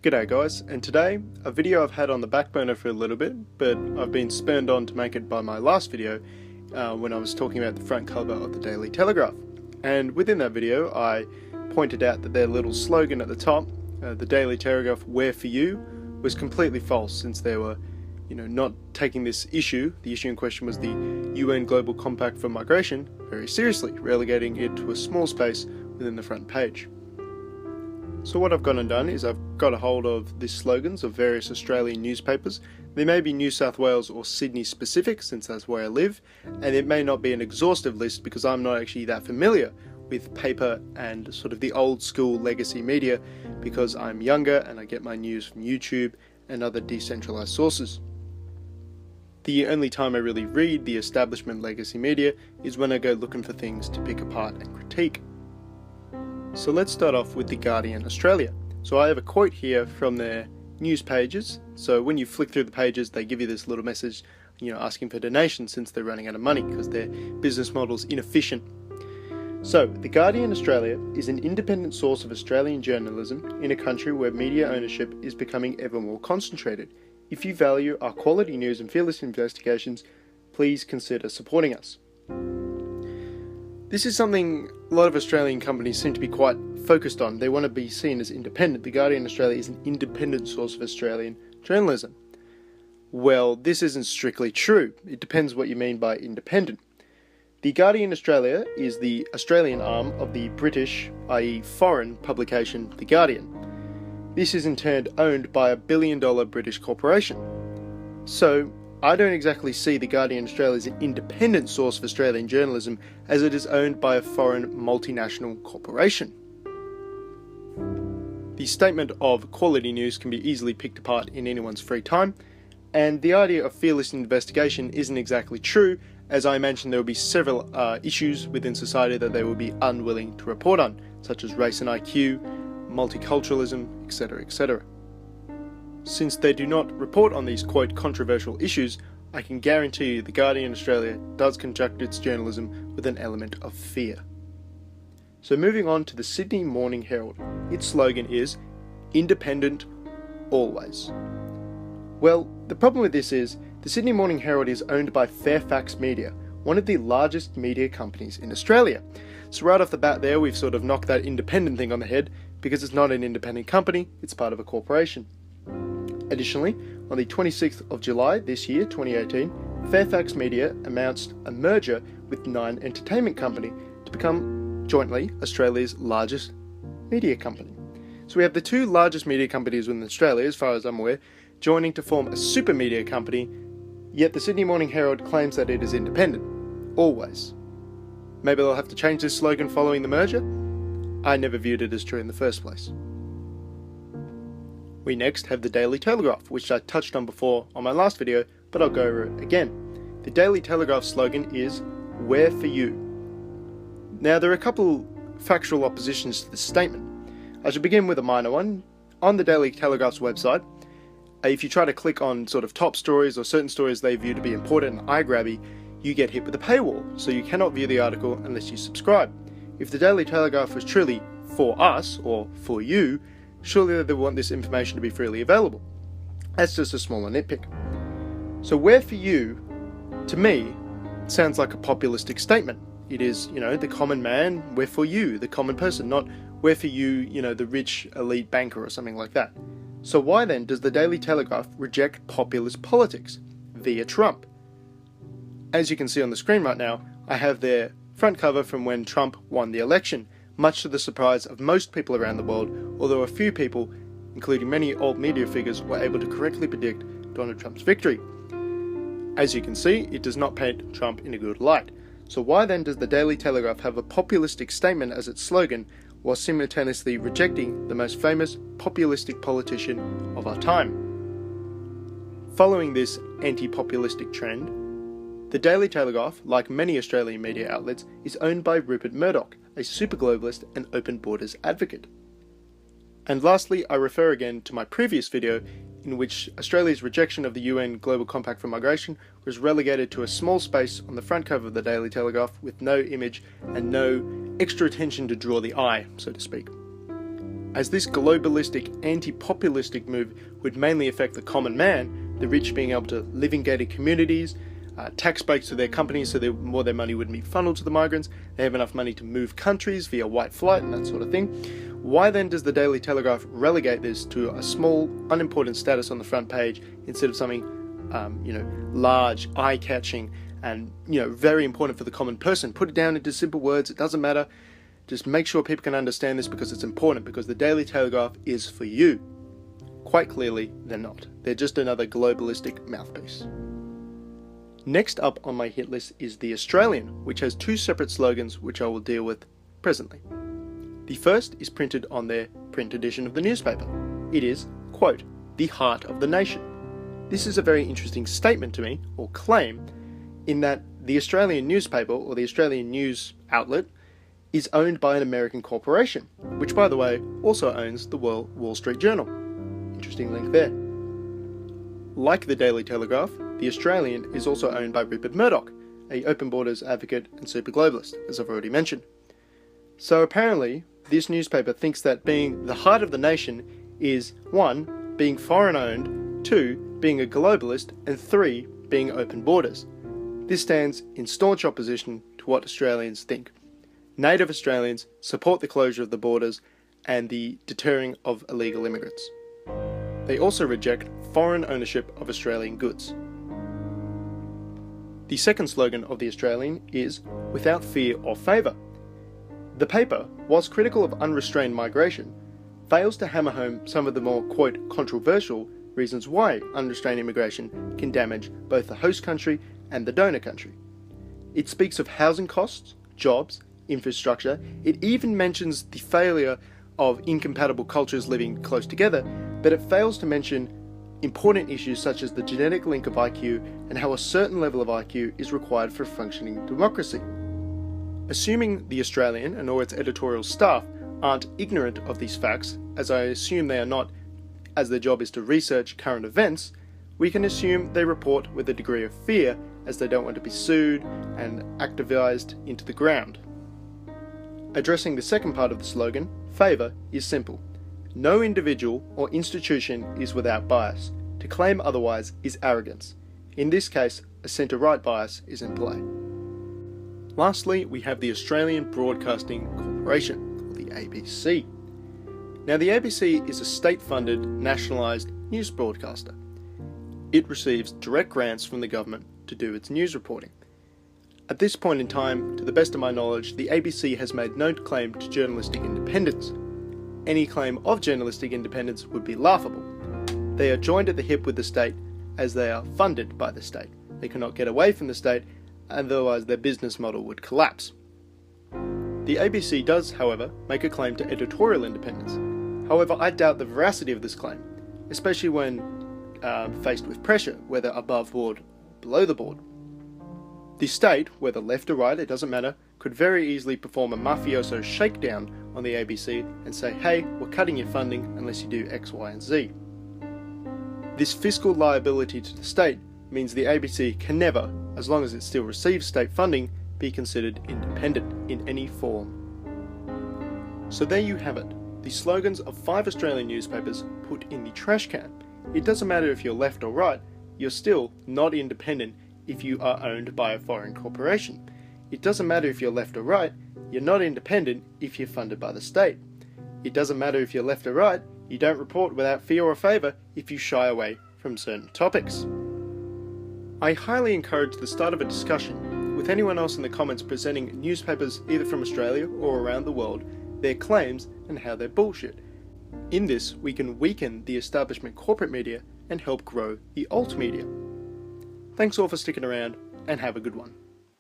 G'day guys, and today, a video I've had on the back burner for a little bit, but I've been spurned on to make it by my last video when I was talking about the front cover of the Daily Telegraph. And within that video, I pointed out that their little slogan at the top, the Daily Telegraph, "Where for you," was completely false, since they were, not taking this issue. The issue in question was the UN Global Compact for Migration very seriously, relegating it to a small space within the front page. So what I've gone and done is I've got a hold of the slogans of various Australian newspapers. They may be New South Wales or Sydney specific, since that's where I live, and it may not be an exhaustive list because I'm not actually that familiar with paper and sort of the old school legacy media, because I'm younger and I get my news from YouTube and other decentralized sources. The only time I really read the establishment legacy media is when I go looking for things to pick apart and critique. So let's start off with The Guardian Australia. So I have a quote here from their news pages. So when you flick through the pages, they give you this little message, asking for donations since they're running out of money because their business model's inefficient. So, The Guardian Australia is an independent source of Australian journalism in a country where media ownership is becoming ever more concentrated. If you value our quality news and fearless investigations, please consider supporting us. This is something a lot of Australian companies seem to be quite focused on. They want to be seen as independent. The Guardian Australia is an independent source of Australian journalism. Well, this isn't strictly true. It depends what you mean by independent. The Guardian Australia is the Australian arm of the British, i.e. foreign, publication The Guardian. This is in turn owned by a billion-dollar British corporation. So, I don't exactly see The Guardian Australia as an independent source of Australian journalism, as it is owned by a foreign multinational corporation. The statement of quality news can be easily picked apart in anyone's free time, and the idea of fearless investigation isn't exactly true, as I imagine there will be several issues within society that they will be unwilling to report on, such as race and IQ, multiculturalism, etc., etc. Since they do not report on these, quote, controversial issues, I can guarantee you The Guardian Australia does conduct its journalism with an element of fear. So moving on to the Sydney Morning Herald. Its slogan is, "Independent, always." Well, the problem with this is, the Sydney Morning Herald is owned by Fairfax Media, one of the largest media companies in Australia. So right off the bat there, we've sort of knocked that independent thing on the head, because it's not an independent company, it's part of a corporation. Additionally, on the 26th of July this year, 2018, Fairfax Media announced a merger with Nine Entertainment Company to become jointly Australia's largest media company. So we have the two largest media companies within Australia, as far as I'm aware, joining to form a super media company, yet the Sydney Morning Herald claims that it is independent. Always. Maybe they'll have to change this slogan following the merger? I never viewed it as true in the first place. We next have the Daily Telegraph, which I touched on before on my last video, but I'll go over it again. The Daily Telegraph slogan is, "Where for you?" Now, there are a couple factual oppositions to this statement. I should begin with a minor one. On the Daily Telegraph's website, if you try to click on sort of top stories or certain stories they view to be important and eye-grabby, you get hit with a paywall, so you cannot view the article unless you subscribe. If the Daily Telegraph was truly for us, or for you, surely they want this information to be freely available. That's just a smaller nitpick. So where for you, to me, sounds like a populistic statement. It is, the common man, where for you, the common person, not where for you, the rich elite banker or something like that. So why then does the Daily Telegraph reject populist politics via Trump? As you can see on the screen right now, I have their front cover from when Trump won the election, much to the surprise of most people around the world, although a few people, including many old media figures, were able to correctly predict Donald Trump's victory. As you can see, it does not paint Trump in a good light. So why then does the Daily Telegraph have a populistic statement as its slogan, while simultaneously rejecting the most famous populistic politician of our time? Following this anti-populistic trend, the Daily Telegraph, like many Australian media outlets, is owned by Rupert Murdoch, a super globalist and open borders advocate. And lastly, I refer again to my previous video in which Australia's rejection of the UN Global Compact for Migration was relegated to a small space on the front cover of the Daily Telegraph with no image and no extra attention to draw the eye, so to speak. As this globalistic, anti-populistic move would mainly affect the common man, the rich being able to live in gated communities, tax breaks to their companies so more their money wouldn't be funneled to the migrants, they have enough money to move countries via white flight and that sort of thing. Why then does the Daily Telegraph relegate this to a small, unimportant status on the front page instead of something, large, eye-catching, and, very important for the common person? Put it down into simple words, it doesn't matter. Just make sure people can understand this because it's important, because the Daily Telegraph is for you. Quite clearly, they're not. They're just another globalistic mouthpiece. Next up on my hit list is The Australian, which has two separate slogans which I will deal with presently. The first is printed on their print edition of the newspaper. It is, quote, "the heart of the nation." This is a very interesting statement to me, or claim, in that the Australian newspaper, or the Australian news outlet, is owned by an American corporation, which, by the way, also owns the Wall Street Journal. Interesting link there. Like the Daily Telegraph, the Australian is also owned by Rupert Murdoch, an open borders advocate and super globalist, as I've already mentioned. So apparently, this newspaper thinks that being the heart of the nation is 1. Being foreign owned, 2. Being a globalist, and 3. Being open borders. This stands in staunch opposition to what Australians think. Native Australians support the closure of the borders and the deterring of illegal immigrants. They also reject foreign ownership of Australian goods. The second slogan of the Australian is "without fear or favour." The paper, whilst critical of unrestrained migration, fails to hammer home some of the more, quote, controversial reasons why unrestrained immigration can damage both the host country and the donor country. It speaks of housing costs, jobs, infrastructure. It even mentions the failure of incompatible cultures living close together, but it fails to mention important issues such as the genetic link of IQ and how a certain level of IQ is required for a functioning democracy. Assuming the Australian and or its editorial staff aren't ignorant of these facts, as I assume they are not, as their job is to research current events, we can assume they report with a degree of fear as they don't want to be sued and activized into the ground. Addressing the second part of the slogan, favour, is simple. No individual or institution is without bias. To claim otherwise is arrogance. In this case, a centre-right bias is in play. Lastly, we have the Australian Broadcasting Corporation, or the ABC. Now, the ABC is a state-funded, nationalised news broadcaster. It receives direct grants from the government to do its news reporting. At this point in time, to the best of my knowledge, the ABC has made no claim to journalistic independence. Any claim of journalistic independence would be laughable. They are joined at the hip with the state as they are funded by the state. They cannot get away from the state, otherwise their business model would collapse. The ABC does, however, make a claim to editorial independence. However, I doubt the veracity of this claim, especially when faced with pressure, whether above board or below the board. The state, whether left or right, it doesn't matter, could very easily perform a mafioso shakedown on the ABC and say, hey, we're cutting your funding unless you do X, Y, and Z. This fiscal liability to the state means the ABC can never, as long as it still receives state funding, be considered independent in any form. So there you have it, the slogans of 5 Australian newspapers put in the trash can. It doesn't matter if you're left or right, you're still not independent if you are owned by a foreign corporation. It doesn't matter if you're left or right, you're not independent if you're funded by the state. It doesn't matter if you're left or right, you don't report without fear or favour if you shy away from certain topics. I highly encourage the start of a discussion with anyone else in the comments presenting newspapers either from Australia or around the world, their claims and how they're bullshit. In this, we can weaken the establishment corporate media and help grow the alt media. Thanks all for sticking around, and have a good one.